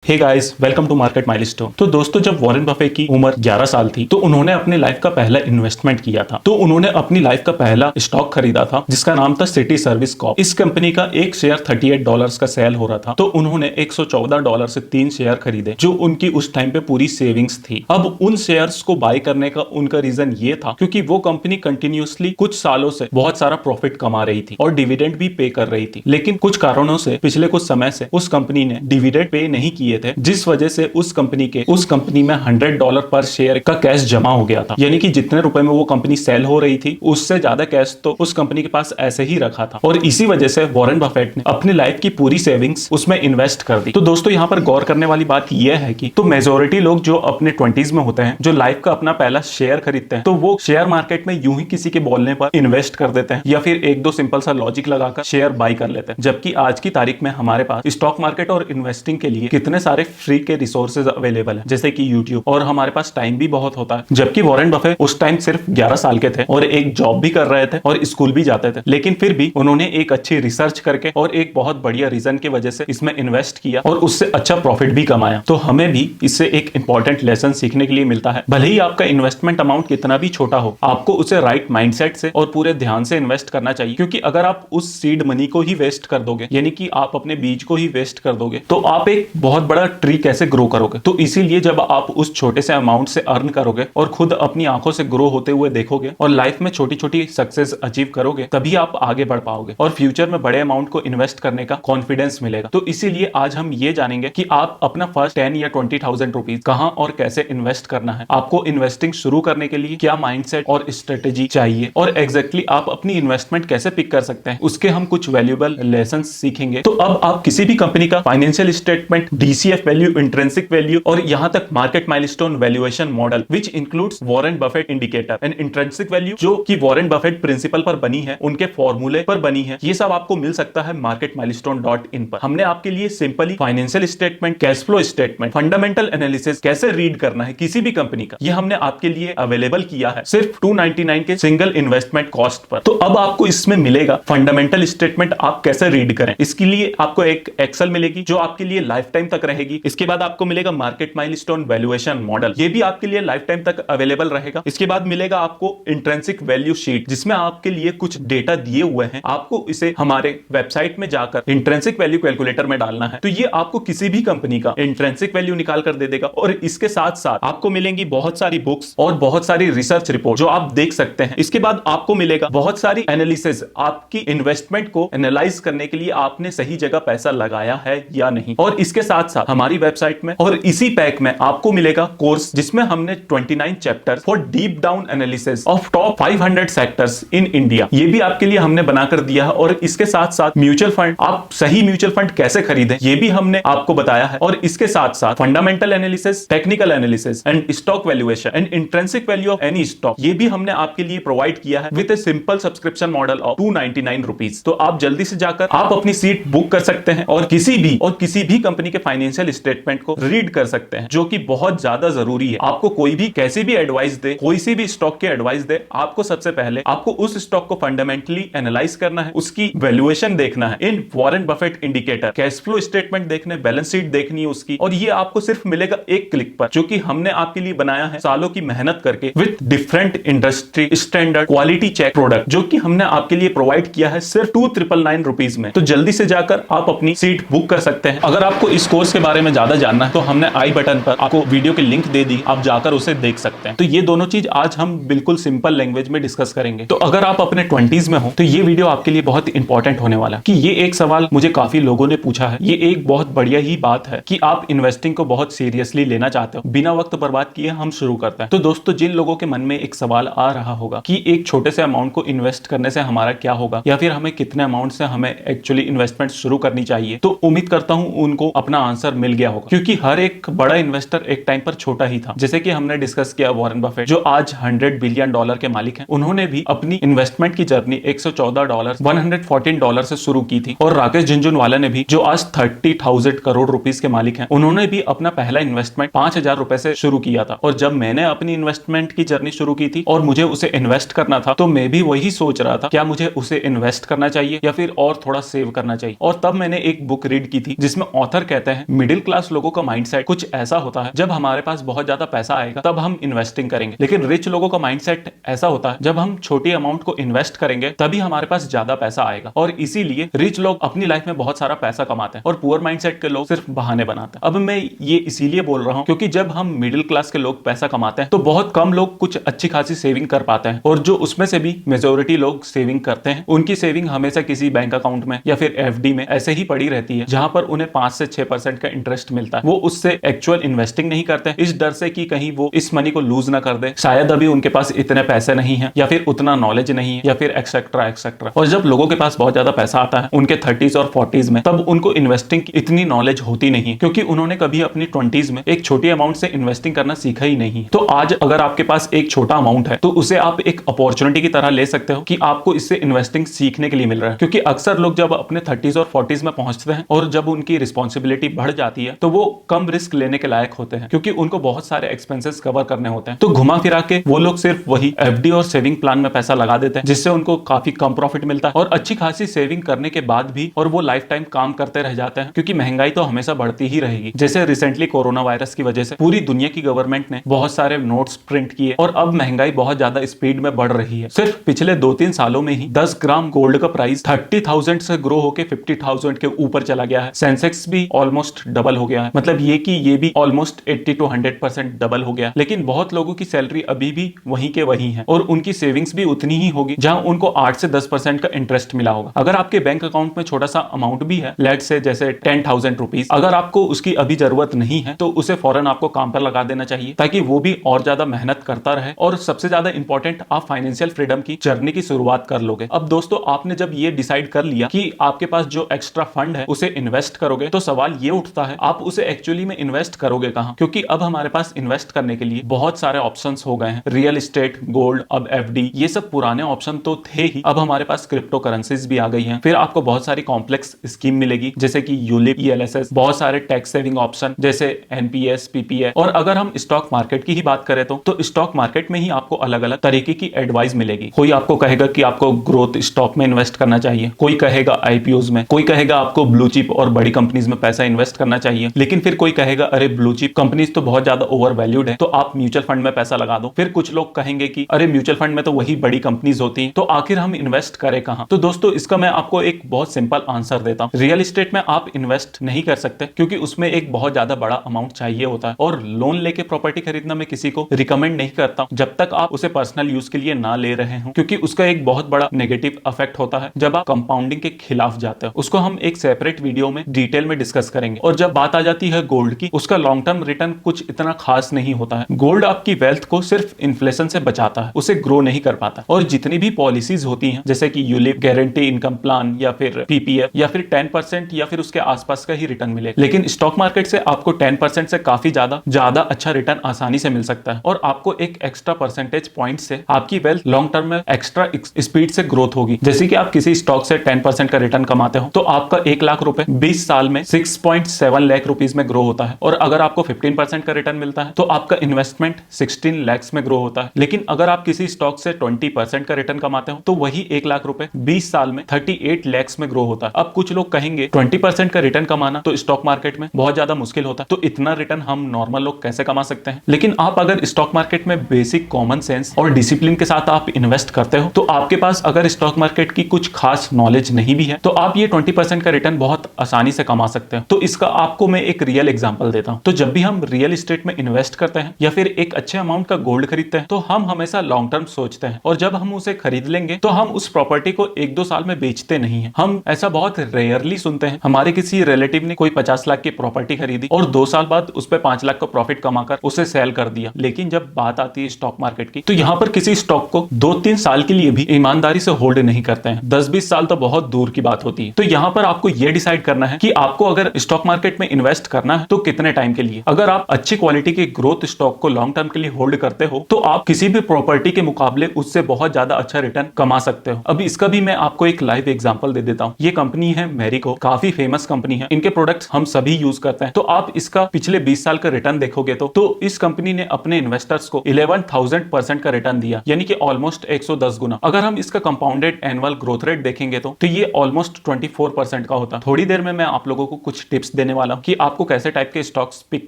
Hey guys, welcome to Market Milestone. तो दोस्तों, जब वॉरेन बफेट की उम्र 11 साल थी तो उन्होंने अपनी लाइफ का पहला इन्वेस्टमेंट किया था। तो उन्होंने अपनी लाइफ का पहला स्टॉक खरीदा था जिसका नाम था सिटी सर्विस कॉर्प। इस कंपनी का एक शेयर $38 का सेल हो रहा था। तो उन्होंने $114 से 3 शेयर खरीदे, जो उनकी उस टाइम पे पूरी सेविंग्स थी। अब उन शेयर्स को बाय करने का उनका रीजन ये था क्योंकि वो कंपनी कंटिन्यूअसली कुछ सालों से बहुत सारा प्रॉफिट कमा रही थी और डिविडेंड भी पे कर रही थी। लेकिन कुछ कारणों से पिछले कुछ समय से उस कंपनी ने डिविडेंड पे नहीं किए थे, जिस वजह से उस कंपनी में $100 पर शेयर का कैश जमा हो गया था। यानी कि जितने रुपए में वो कंपनी सेल हो रही थी उससे ज्यादा कैश तो उस कंपनी के पास ऐसे ही रखा था, और इसी वजह से वॉरेन बफेट ने अपनी लाइफ की पूरी सेविंग्स उसमें इन्वेस्ट कर दी। तो दोस्तों, यहाँ पर गौर करने वाली बात यह है कि तो मेजोरिटी लोग जो अपने 20s में होते हैं, जो लाइफ का अपना पहला शेयर खरीदते हैं, तो वो शेयर मार्केट में यूं ही किसी के बोलने पर इन्वेस्ट कर देते हैं या फिर एक दो सिंपल सा लॉजिक लगाकर शेयर बाय कर लेते हैं। जबकि आज की तारीख में हमारे पास स्टॉक मार्केट और इन्वेस्टिंग के लिए कितने सारे फ्री के रिसोर्सेज अवेलेबल है, जैसे कि यूट्यूब, और हमारे पास टाइम भी बहुत होता है। जबकि वॉरेन बफेट उस टाइम सिर्फ 11 साल के थे और एक जॉब भी कर रहे थे और स्कूल भी जाते थे, लेकिन फिर भी उन्होंने एक अच्छी रिसर्च करके और एक बहुत बढ़िया रीजन की वजह से इसमें इन्वेस्ट किया और उससे अच्छा प्रॉफिट भी कमाया। तो हमें भी इससे एक इंपॉर्टेंट लेसन सीखने के लिए मिलता है। भले ही आपका इन्वेस्टमेंट अमाउंट कितना भी छोटा हो, आपको उसे राइट माइंडसेट से और पूरे ध्यान से इन्वेस्ट करना चाहिए। क्योंकि अगर आप उस सीड मनी को ही वेस्ट कर दोगे, यानी कि आप अपने बीज को ही वेस्ट कर दोगे, तो आप एक बहुत बड़ा ट्री कैसे ग्रो करोगे। तो इसीलिए जब आप उस छोटे से अमाउंट से अर्न करोगे और खुद अपनी आंखों से ग्रो होते हुए देखोगे और लाइफ में छोटी छोटी सक्सेस अचीव करोगे, तभी आप आगे बढ़ पाओगे और फ्यूचर में बड़े अमाउंट को इन्वेस्ट करने का कॉन्फिडेंस मिलेगा। तो इसीलिए आज हम ये जानेंगे कि आप अपना फर्स्ट 10 या 20,000 रुपीज कहां और कैसे इन्वेस्ट करना है। आपको इन्वेस्टिंग शुरू करने के लिए क्या माइंडसेट और स्ट्रेटेजी चाहिए और एग्जैक्टली आप अपनी इन्वेस्टमेंट कैसे पिक कर सकते हैं, उसके हम कुछ वैल्यूएबल लेसन सीखेंगे। तो अब आप किसी भी कंपनी का financial statement, DCF value, intrinsic value और यहां तक market milestone valuation model which includes Warren Buffett indicator and intrinsic value, जो कि वॉरेन बफेट प्रिंसिपल पर बनी है, उनके फॉर्मूले पर बनी है, ये सब आपको मिल सकता है marketmilestone.in पर। हमने आपके लिए simply financial statement, cash flow statement, fundamental analysis कैसे रीड करना है किसी भी कंपनी का, ये हमने आपके लिए अवेलेबल किया है सिर्फ $299 के सिंगल इन्वेस्टमेंट कॉस्ट पर। तो अब आपको इसमें मिलेगा फंडामेंटल स्टेटमेंट आप कैसे रीड करें। इसके लिए आपको एक एक्सेल मिलेगी जो आपके लिए लाइफ टाइम तक रहेगी। इसके बाद आपको मिलेगा मार्केट माइलस्टोन वैल्यूएशन मॉडल, ये भी आपके लिए लाइफ टाइम तक अवेलेबल रहेगा। इसके बाद मिलेगा आपको इंट्रिंसिक वैल्यू शीट, जिसमें आपके लिए कुछ डेटा दिए हुए हैं, आपको इसे हमारे वेबसाइट में जाकर इंट्रिंसिक वैल्यू कैलकुलेटर में डालना है। तो ये आपको किसी भी कंपनी का इंट्रिंसिक वैल्यू निकाल कर दे देगा। और इसके साथ साथ आपको मिलेंगी बहुत सारी बुक्स और बहुत सारी रिसर्च रिपोर्ट जो आप देख सकते हैं। इसके बाद आपको मिलेगा बहुत सारी एनालिसिस, आपकी इन्वेस्टमेंट को एनालाइज करने के लिए आपने सही जगह पैसा लगाया है या नहीं। और इसके साथ साथ हमारी वेबसाइट में और इसी पैक में आपको मिलेगा कोर्स, जिसमें हमने 29 chapters for deep down analysis of top 500 sectors in India, ये भी आपके लिए हमने बनाकर दिया है। और इसके साथ साथ म्यूचुअल फंड, आप सही म्यूचुअल फंड कैसे खरीदें, ये भी हमने आपको बताया है। और इसके साथ साथ fundamental analysis, technical analysis and stock valuation and intrinsic value of any stock, ये भी हमने आपके लिए प्रोवाइड किया है with a simple subscription model of $299। तो आप जल्दी से जाकर आप अपनी सीट बुक कर सकते हैं और किसी भी कंपनी के फाइनेंशियल स्टेटमेंट को रीड कर सकते हैं, जो कि बहुत ज्यादा जरूरी है। आपको कोई भी कैसी भी एडवाइस दे, कोई सी भी स्टॉक की एडवाइस दे, आपको सबसे पहले आपको उस स्टॉक को फंडामेंटली एनालाइज करना है, उसकी वैल्यूएशन देखना है in Warren Buffett indicator, cash flow statement देखने, बैलेंस शीट देखनी है उसकी, और ये आपको सिर्फ मिलेगा एक क्लिक पर, जो कि हमने आपके लिए बनाया है सालों की मेहनत करके with different industry standard quality check product, जो कि हमने आपके लिए प्रोवाइड किया है सिर्फ $299 में। तो जल्दी से जाकर आप अपनी सीट बुक कर सकते हैं। अगर आपको इस कोर्स के बारे में ज्यादा जानना है तो हमने आई बटन पर आपको वीडियो की लिंक दे दी, आप जाकर उसे देख सकते हैं। तो ये दोनों चीज आज हम बिल्कुल सिंपल लैंग्वेज में डिस्कस करेंगे। तो अगर आप अपने 20s में हो तो ये वीडियो आपके लिए बहुत इंपॉर्टेंट होने वाला है। कि ये एक सवाल मुझे काफी लोगों ने पूछा है, ये एक बहुत बढ़िया ही बात है कि आप इन्वेस्टिंग को बहुत सीरियसली लेना चाहते हो। बिना वक्त बर्बाद किए हम शुरू करते हैं। तो दोस्तों, जिन लोगों के मन में एक सवाल आ रहा होगा कि एक छोटे से अमाउंट को इन्वेस्ट करने से हमारा क्या होगा, या फिर हमें कितने अमाउंट से हमें एक्चुअली इन्वेस्टमेंट शुरू करनी चाहिए, तो उम्मीद करता हूं उनको अपना आंसर मिल गया होगा। क्योंकि हर एक बड़ा इन्वेस्टर एक टाइम पर छोटा ही था। जैसे कि हमने डिस्कस किया वॉरेन बफेट, जो आज $100 बिलियन के मालिक हैं, उन्होंने भी अपनी इन्वेस्टमेंट की जर्नी $114 $114 से शुरू की थी। और राकेश झुनझुनवाला ने भी, जो आज 30,000 करोड़ रुपीस के मालिक हैं, उन्होंने भी अपना पहला इन्वेस्टमेंट $5,000 से शुरू किया था। और जब मैंने अपनी इन्वेस्टमेंट की जर्नी शुरू की थी और मुझे उसे इन्वेस्ट करना था, तो मैं भी वही सोच रहा था, क्या मुझे उसे इन्वेस्ट करना चाहिए या फिर और थोड़ा सेव करना चाहिए। और तब मैंने एक बुक रीड की थी जिसमें ऑथर कहते हैं मिडिल क्लास लोगों का माइंडसेट कुछ ऐसा होता है, जब हमारे पास बहुत ज्यादा पैसा आएगा तब हम इन्वेस्टिंग करेंगे। लेकिन रिच लोगों का माइंडसेट ऐसा होता है, जब हम छोटी अमाउंट को इन्वेस्ट करेंगे तभी हमारे पास ज्यादा पैसा आएगा। और इसीलिए रिच लोग अपनी लाइफ में बहुत सारा पैसा कमाते हैं और पुअर माइंडसेट के लोग सिर्फ बहाने बनाते हैं। अब मैं ये इसीलिए बोल रहा हूं क्योंकि जब हम मिडिल क्लास के लोग पैसा कमाते हैं तो बहुत कम लोग कुछ अच्छी खासी सेविंग कर पाते हैं, और जो उसमें से भी मेजोरिटी लोग सेविंग करते हैं उनकी सेविंग हमेशा किसी बैंक अकाउंट में या फिर एफडी में ऐसे ही पड़ी रहती है, जहां पर उन्हें 5 से 6% का इंटरेस्ट मिलता है। वो उससे एक्चुअल इन्वेस्टिंग नहीं करते इस डर से कि कहीं वो इस मनी को लूज ना कर दे, शायद अभी उनके पास इतने पैसे नहीं है या फिर उतना नॉलेज नहीं है या फिर एक्सेट्रा एक्सेट्रा। और जब लोगों के पास बहुत ज्यादा पैसा आता है उनके 30s और 40s में, तब उनको इन्वेस्टिंग की इतनी नॉलेज होती नहीं है क्योंकि उन्होंने कभी अपनी 20s में एक छोटी अमाउंट से इन्वेस्टिंग करना सीखा ही नहीं। तो आज अगर आपके पास एक छोटा अमाउंट है तो उसे आप एक अपॉर्चुनिटी की तरह ले सकते हो कि आपको इससे इन्वेस्टिंग सीखने के लिए मिल रहा है। क्योंकि अक्सर लोग जब अपने 30s और 40s में पहुंचते हैं और जब उनकी रिस्पॉन्सिबिलिटी बढ़ जाती है तो वो कम रिस्क लेने के लायक होते हैं क्योंकि उनको बहुत सारे एक्सपेंसेस कवर करने होते हैं। तो घुमा फिरा के वो लोग सिर्फ वही एफडी और सेविंग प्लान में पैसा लगा देते हैं, जिससे उनको काफी कम प्रॉफिट मिलता है और अच्छी खासी सेविंग करने के बाद भी और वो लाइफ टाइम काम करते रह जाते हैं क्योंकि महंगाई तो हमेशा बढ़ती ही रहेगी। जैसे रिसेंटली कोरोना वायरस की वजह से पूरी दुनिया की गवर्नमेंट ने बहुत सारे नोट्स प्रिंट किए और अब महंगाई बहुत ज्यादा स्पीड में बढ़ रही है। सिर्फ पिछले 2-3 सालों में ही 10 ग्राम गोल्ड का प्राइस 30,000 से ग्रो होकर 50,000 के ऊपर चला गया है। सेंसेक्स भी ऑलमोस्ट डबल हो गया है, मतलब ये कि ये भी ऑलमोस्ट 80 to 100% डबल हो गया। लेकिन बहुत लोगों की सैलरी अभी भी वहीं के वहीं है और उनकी सेविंग्स भी उतनी ही होगी जहां उनको 8 से 10% का इंटरेस्ट मिला होगा। अगर आपके बैंक अकाउंट में छोटा सा अमाउंट भी है, लेट से जैसे 10,000 रुपीज, अगर आपको उसकी अभी जरूरत नहीं है तो उसे फौरन आपको काम पर लगा देना चाहिए ताकि वो भी और ज्यादा मेहनत करता रहे। और सबसे ज्यादा इंपॉर्टेंट, आप फाइनेंशियल फ्रीडम की जर्नी की शुरुआत कर लोगे। अब दोस्तों, आपने जब ये डिसाइड कर लिया कि आपके पास जो एक्स्ट्रा फंड है उसे इन्वेस्ट करोगे, तो सवाल ये उठता है आप उसे एक्चुअली में इन्वेस्ट करोगे कहां? क्योंकि अब हमारे पास इन्वेस्ट करने के लिए बहुत सारे ऑप्शंस हो गए हैं। रियल एस्टेट, गोल्ड, अब एफडी, ये सब पुराने ऑप्शन तो थे ही, अब हमारे पास क्रिप्टो करेंसीज भी आ गई हैं। फिर आपको बहुत सारी कॉम्प्लेक्स स्कीम मिलेगी जैसे कि यूलिप, ईएलएसएस, बहुत सारे टैक्स सेविंग ऑप्शन जैसे एनपीएस, पीपीएफ। और अगर हम स्टॉक मार्केट की ही बात करें तो स्टॉक मार्केट में ही आपको अलग अलग तरीके की एडवाइस मिलेगी। कोई आपको कहेगा कि आपको ग्रोथ स्टॉक में इन्वेस्ट करना चाहिए, कोई कहेगा आईपीओज में, कोई कहेगा आपको ब्लू चिप और बड़ी कंपनीज में पैसा इन्वेस्ट करना चाहिए, लेकिन फिर कोई कहेगा अरे ब्लू चिप कंपनीज तो बहुत ज्यादा ओवर वैल्यूड है तो आप म्यूचुअल फंड में पैसा लगा दो। फिर कुछ लोग कहेंगे कि अरे म्यूचुअल फंड में तो वही बड़ी कंपनीज होती हैं, तो आखिर हम इन्वेस्ट करें कहां? तो दोस्तों, इसका मैं आपको एक बहुत सिंपल आंसर देता हूं। रियल एस्टेट में आप इन्वेस्ट नहीं कर सकते क्योंकि उसमें एक बहुत ज्यादा बड़ा अमाउंट चाहिए होता है और लोन लेके प्रॉपर्टी खरीदना मैं किसी को रिकमेंड नहीं करता हूं जब तक आप उसे पर्सनल यूज के लिए ना ले रहे हो, क्योंकि उसका एक बहुत बड़ा नेगेटिव इफेक्ट होता है जब आप कंपाउंडिंग के खिलाफ जाते हो। उसको हम एक सेपरेट वीडियो में डिटेल में डिस्कस करेंगे। और जब बात आ जाती है गोल्ड की, उसका लॉन्ग टर्म रिटर्न कुछ इतना खास नहीं होता है। गोल्ड आपकी वेल्थ को सिर्फ इन्फ्लेशन से बचाता है, उसे ग्रो नहीं कर पाता। और जितनी भी पॉलिसीज होती हैं जैसे कि यूलिप, गारंटी इनकम प्लान या फिर पीपीएफ, या फिर 10% या फिर उसके आसपास का ही रिटर्न मिलेगा। लेकिन स्टॉक मार्केट से आपको 10% से काफी ज्यादा अच्छा रिटर्न आसानी से मिल सकता है और आपको एक एक्स्ट्रा परसेंटेज पॉइंट से आपकी वेल्थ लॉन्ग टर्म में एक्स्ट्रा स्पीड से ग्रोथ होगी। जैसे कि आप किसी स्टॉक से 10% का रिटर्न कमाते हो तो आपका 1 लाख रुपए 20 साल में 6.7 लाख रुपीज में ग्रो होता है। और अगर आपको 15% का रिटर्न मिलता है तो आपका इन्वेस्टमेंट 16 लाख में ग्रो होता है। लेकिन अगर आप किसी स्टॉक से 20% का रिटर्न कमाते हो तो वही 1 लाख रुपए 20 साल में 38 लाख में ग्रो होता है। अब कुछ लोग कहेंगे 20% का रिटर्न कमाना तो स्टॉक मार्केट में बहुत ज्यादा मुश्किल होता है, तो इतना रिटर्न हम नॉर्मल लोग कैसे कमा सकते हैं? लेकिन आप अगर स्टॉक मार्केट में बेसिक कॉमन सेंस और डिसिप्लिन के साथ आप इन्वेस्ट करते हो तो आपके पास अगर स्टॉक मार्केट की कुछ खास नॉलेज नहीं भी है तो आप ये 20% का रिटर्न बहुत आसानी से कमा सकते हैं। तो इसका आपको मैं एक रियल एग्जांपल देता हूं। तो जब भी हम रियल एस्टेट में इन्वेस्ट करते हैं या फिर एक अच्छे अमाउंट का गोल्ड खरीदते हैं तो हम हमेशा लॉन्ग टर्म सोचते हैं, और जब हम उसे खरीद लेंगे तो हम उस प्रॉपर्टी को 1-2 साल में बेचते नहीं है। हम ऐसा बहुत रेयरली सुनते हैं हमारे किसी रिलेटिव ने कोई 50 लाख की प्रॉपर्टी खरीदी और 2 साल बाद उस पर 5 लाख का प्रॉफिट कमाकर उसे सेल कर दिया। लेकिन जब बात आती है स्टॉक मार्केट की तो यहाँ पर किसी स्टॉक को 2-3 साल के लिए भी ईमानदारी से होल्ड नहीं करते हैं, 10-20 साल तो बहुत दूर की बात होती है। तो यहाँ पर आपको यह डिसाइड करना है कि आपको अगर स्टॉक मार्केट में इन्वेस्ट करना है तो कितने टाइम के लिए। अगर आप अच्छी क्वालिटी के ग्रोथ स्टॉक को लॉन्ग टर्म के लिए होल्ड करते हो तो आप किसी भी प्रॉपर्टी के मुकाबले उससे बहुत ज्यादा अच्छा रिटर्न कमा सकते हो। अभी इसका भी मैं आपको एक लाइव एग्जांपल दे देता हूँ। ये कंपनी है मैरिको, काफी फेमस कंपनी है, इनके प्रोडक्ट्स हम सभी यूज करते हैं। तो आप इसका पिछले 20 साल का रिटर्न देखोगे तो इस कंपनी ने अपने इन्वेस्टर्स को 11,000% का रिटर्न दिया, यानी कि ऑलमोस्ट 110 गुना। अगर हम इसका कंपाउंडेड एनुअल ग्रोथ रेट देखेंगे तो ये ऑलमोस्ट 24% का होता। थोड़ी देर में मैं आप लोगों को कुछ टिप्स देने देने वाला हूं कि आपको कैसे टाइप के स्टॉक्स पिक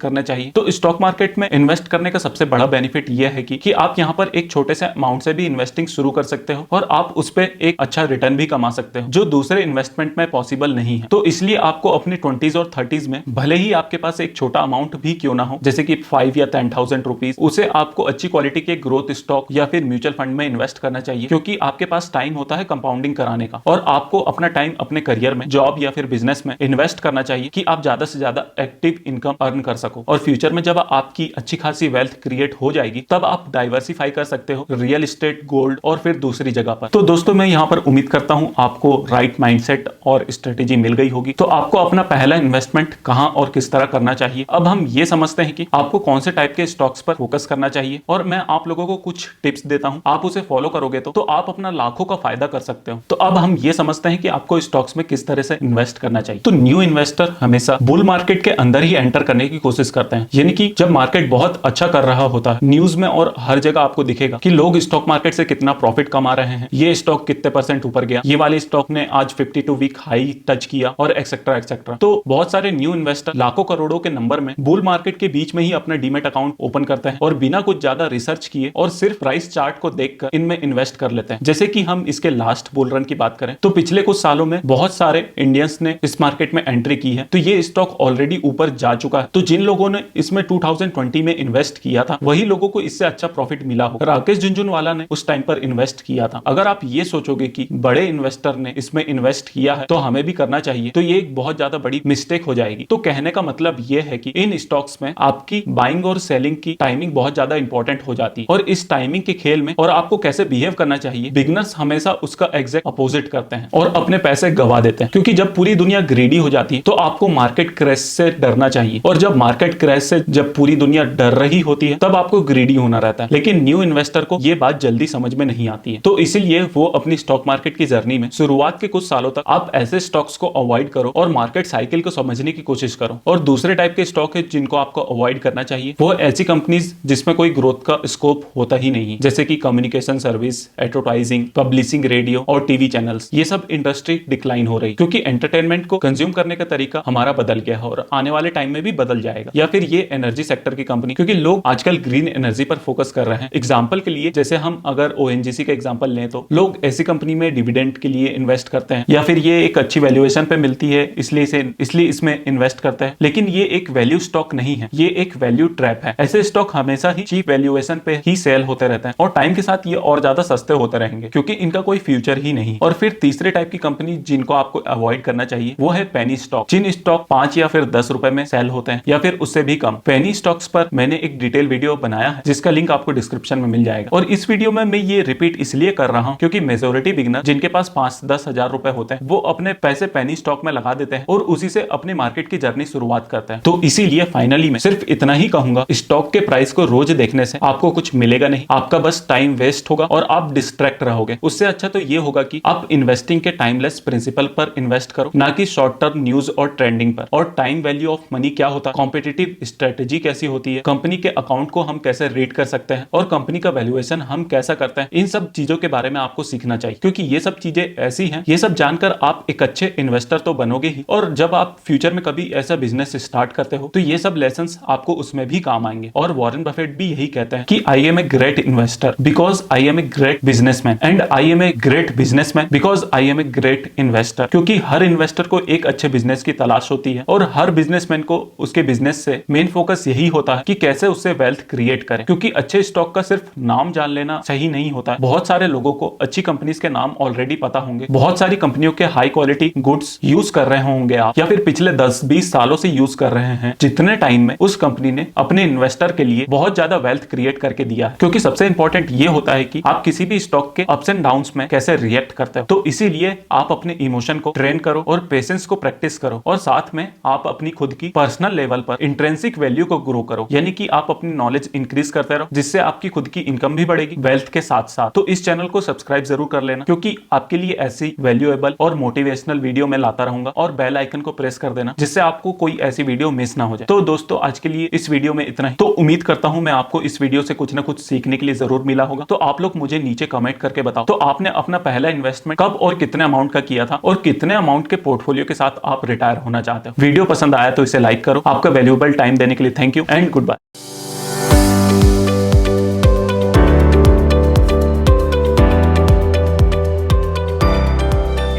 करने चाहिए। तो स्टॉक मार्केट में इन्वेस्ट करने का सबसे बड़ा बेनिफिट यह है कि आप यहाँ पर एक छोटे से अमाउंट से भी इन्वेस्टिंग शुरू कर सकते हो और आप उस पर एक अच्छा रिटर्न भी कमा सकते हो जो दूसरे इन्वेस्टमेंट में पॉसिबल नहीं है। तो इसलिए आपको अपनी 20s और 30s में भले ही आपके पास एक छोटा अमाउंट भी क्यों ना हो, जैसे कि 5 या 10,000 रुपीज, उसे आपको अच्छी क्वालिटी के ग्रोथ स्टॉक या फिर म्यूचुअल फंड में इन्वेस्ट करना चाहिए, क्योंकि आपके पास टाइम होता है कंपाउंडिंग कराने का और आपको अपना टाइम अपने करियर में, जॉब या फिर बिजनेस में इन्वेस्ट करना चाहिए कि आप ज्यादा से ज्यादा एक्टिव इनकम अर्न कर सको। और फ्यूचर में जब आपकी अच्छी खासी वेल्थ क्रिएट हो जाएगी तब आप डाइवर्सिफाई कर सकते हो रियल एस्टेट, गोल्ड और फिर दूसरी जगह पर। तो दोस्तों मैं यहाँ पर उम्मीद करता हूँ आपको राइट माइंडसेट और स्ट्रेटेजी मिल गई होगी। तो आपको अपना पहला इन्वेस्टमेंट कहां और किस तरह करना चाहिए, अब हम ये समझते हैं कि आपको कौन से टाइप के स्टॉक्स पर फोकस करना चाहिए और मैं आप लोगों को कुछ टिप्स देता हूं, आप उसे फॉलो करोगे तो आप अपना लाखों का फायदा कर सकते हो। तो अब हम ये समझते हैं कि आपको स्टॉक्स में किस तरह से इन्वेस्ट करना चाहिए। तो न्यू इन्वेस्टर हमेशा बुल मार्केट के अंदर ही एंटर करने की कोशिश करते हैं, यानी कि जब मार्केट बहुत अच्छा कर रहा होता है, न्यूज में और हर जगह आपको दिखेगा कि लोग स्टॉक मार्केट से कितना प्रॉफिट कमा रहे हैं, ये स्टॉक कितने % ऊपर गया, ये वाले स्टॉक ने आज 52 वीक हाई टच किया और एक्सेट्रा एक्सेट्रा। तो बहुत सारे न्यू इन्वेस्टर लाखों करोड़ों के नंबर में बुल मार्केट के बीच में ही अपना डीमेट अकाउंट ओपन करते हैं और बिना कुछ ज्यादा रिसर्च किए और सिर्फ प्राइस चार्ट को देखकर इनमें इन्वेस्ट कर लेते हैं। जैसे कि हम इसके लास्ट बुल रन की बात करें तो पिछले कुछ सालों में बहुत सारे इंडियंस ने इस मार्केट में एंट्री की है, तो ये स्टॉक ऑलरेडी ऊपर जा चुका है। तो जिन लोगों ने इसमें 2020 में इन्वेस्ट किया था वही लोगों को इससे अच्छा प्रॉफिट मिला हो। राकेश झुनझुनवाला ने उस टाइम पर इन्वेस्ट किया था। अगर आप ये सोचोगे कि बड़े इन्वेस्टर ने इसमें इन्वेस्ट किया है तो हमें भी करना चाहिए, तो ये एक बहुत ज्यादा बड़ी मिस्टेक हो जाएगी। तो कहने का मतलब ये है कि इन स्टॉक्स में आपकी बाइंग और सेलिंग की टाइमिंग बहुत ज्यादा इंपॉर्टेंट हो जाती है और इस टाइमिंग के खेल में और आपको कैसे बिहेव करना चाहिए, बिगनर्स हमेशा उसका एग्जैक्ट अपोजिट करते हैं और अपने पैसे गवा देते हैं। क्योंकि जब पूरी दुनिया ग्रीडी हो जाती है तो आपको मार्केट क्रैश से डरना चाहिए और जब मार्केट क्रैश से जब पूरी दुनिया डर रही होती है तब आपको ग्रीडी होना रहता है। लेकिन न्यू इन्वेस्टर को यह बात जल्दी समझ में नहीं आती है, तो इसीलिए वो अपनी स्टॉक मार्केट की जर्नी में शुरुआत के कुछ सालों तक आप ऐसे स्टॉक्स को अवॉइड करो और मार्केट साइकिल को समझने की कोशिश करो। और दूसरे टाइप के स्टॉक है जिनको आपको अवॉइड करना चाहिए, वो ऐसी कंपनीज जिसमें कोई ग्रोथ का स्कोप होता ही नहीं, जैसे कि communication service, advertising, publishing, radio और टीवी चैनल्स। ये सब इंडस्ट्री डिक्लाइन हो रही क्योंकि एंटरटेनमेंट को कंज्यूम करने का तरीका हमारा बदल गया है और आने वाले टाइम में भी बदल जाएगा। या फिर ये एनर्जी सेक्टर की कंपनी, क्योंकि लोग आजकल ग्रीन एनर्जी पर फोकस कर रहे हैं। एग्जाम्पल के लिए जैसे हम अगर ओएनजीसी का एग्जाम्पल लें तो लोग ऐसी कंपनी में डिविडेंड के लिए इन्वेस्ट करते हैं या फिर ये एक अच्छी वैल्यूएशन पे मिलती है इसलिए इसमें इन्वेस्ट करते हैं। लेकिन ये एक वैल्यू स्टॉक नहीं है, ये एक वैल्यू ट्रैप है। ऐसे स्टॉक हमेशा ही चीप वैल्यूएशन पे ही सेल होते रहते हैं और टाइम के साथ ये और ज्यादा सस्ते होते रहेंगे क्योंकि इनका कोई फ्यूचर ही नहीं। और फिर तीसरे टाइप की कंपनी जिनको आपको अवॉइड करना चाहिए वो है पेनी स्टॉक, जिन स्टॉक 5 या फिर 10 रुपए में सेल होते हैं या फिर उससे भी कम। पेनी स्टॉक्स पर मैंने एक डिटेल वीडियो बनाया है जिसका लिंक आपको डिस्क्रिप्शन में मिल जाएगा। और इस वीडियो में मैं ये रिपीट इसलिए कर रहा हूं क्योंकि मेजोरिटी बिगनर जिनके पास 5-10 हजार रुपए होते हैं वो अपने पैसे पेनी स्टॉक में लगा देते हैं और उसी से अपनी मार्केट की जर्नी शुरुआत करते हैं। तो इसीलिए फाइनली मैं सिर्फ इतना ही कहूंगा, स्टॉक के प्राइस को रोज देखने से आपको कुछ मिलेगा नहीं, आपका बस टाइम वेस्ट होगा और आप डिस्ट्रैक्ट रहोगे। उससे अच्छा तो ये होगा कि आप इन्वेस्टिंग के टाइमलेस प्रिंसिपल पर इन्वेस्ट करो, ना कि शॉर्ट टर्म न्यूज और ट्रेंडिंग पर। और टाइम वैल्यू ऑफ मनी क्या होता है, कॉम्पिटिटिव स्ट्रेटेजी कैसी होती है, कंपनी के अकाउंट को हम कैसे रीड कर सकते हैं और कंपनी का वैल्यूएशन हम कैसा करते हैं, इन सब चीजों के बारे में आपको सीखना चाहिए। क्योंकि ये सब चीजें ऐसी हैं, ये सब जानकर आप एक अच्छे इन्वेस्टर तो बनोगे ही और जब आप फ्यूचर में कभी ऐसा बिजनेस स्टार्ट करते हो तो ये सब लेसन्स आपको उसमें भी काम आएंगे। और वॉरेन बफेट भी यही कहते हैं कि I am a great investor because I am a great businessman and I am a great businessman because I am a great investor. क्योंकि हर इन्वेस्टर को एक अच्छे बिजनेस की तलाश होती है और हर बिजनेसमैन को उसके बिजनेस से मेन फोकस यही होता है कि कैसे उससे वेल्थ क्रिएट करें। क्योंकि अच्छे स्टॉक का सिर्फ नाम जान लेना सही नहीं होता है। बहुत सारे लोगों को अच्छी कंपनीज के नाम ऑलरेडी पता होंगे, बहुत सारी कंपनियों के हाई क्वालिटी गुड्स यूज कर रहे होंगे आप, या फिर पिछले 10-20 सालों से यूज कर रहे हैं, जितने टाइम में उस कंपनी ने अपने इन्वेस्टर के लिए बहुत ज्यादा वेल्थ क्रिएट करके दिया है। क्योंकि सबसे इंपॉर्टेंट ये होता है कि आप किसी भी स्टॉक के अप्स एंड डाउन्स में कैसे रिएक्ट करते हो। तो इसीलिए आप अपने इमोशन को ट्रेन करो और पेशेंस को प्रैक्टिस करो और साथ में आप अपनी खुद की पर्सनल लेवल पर इंट्रिंसिक वैल्यू को ग्रो करो, यानी कि आप अपनी नॉलेज इंक्रीज करते रहो जिससे आपकी खुद की इनकम भी बढ़ेगी वेल्थ के साथ साथ। तो इस चैनल को सब्सक्राइब जरूर कर लेना क्योंकि आपके लिए ऐसी वैल्यूएबल और मोटिवेशनल वीडियो मैं लाता रहूंगा। और बेल आइकन को प्रेस कर देना जिससे आपको कोई ऐसी वीडियो मिस ना हो जाए। तो दोस्तों आज के लिए इस वीडियो में इतना ही। तो उम्मीद करता हूं मैं आपको इस वीडियो से कुछ ना कुछ सीखने के लिए जरूर मिला होगा। तो आप लोग मुझे नीचे कमेंट करके बताओ तो आपने अपना पहला इन्वेस्टमेंट कब और कितने अमाउंट का किया था और कितने अमाउंट के पोर्टफोलियो के साथ आप रिटायर होना चाहते बनाते हो। वीडियो पसंद आया तो इसे लाइक करो। आपका वैल्यूएबल टाइम देने के लिए thank you and good bye.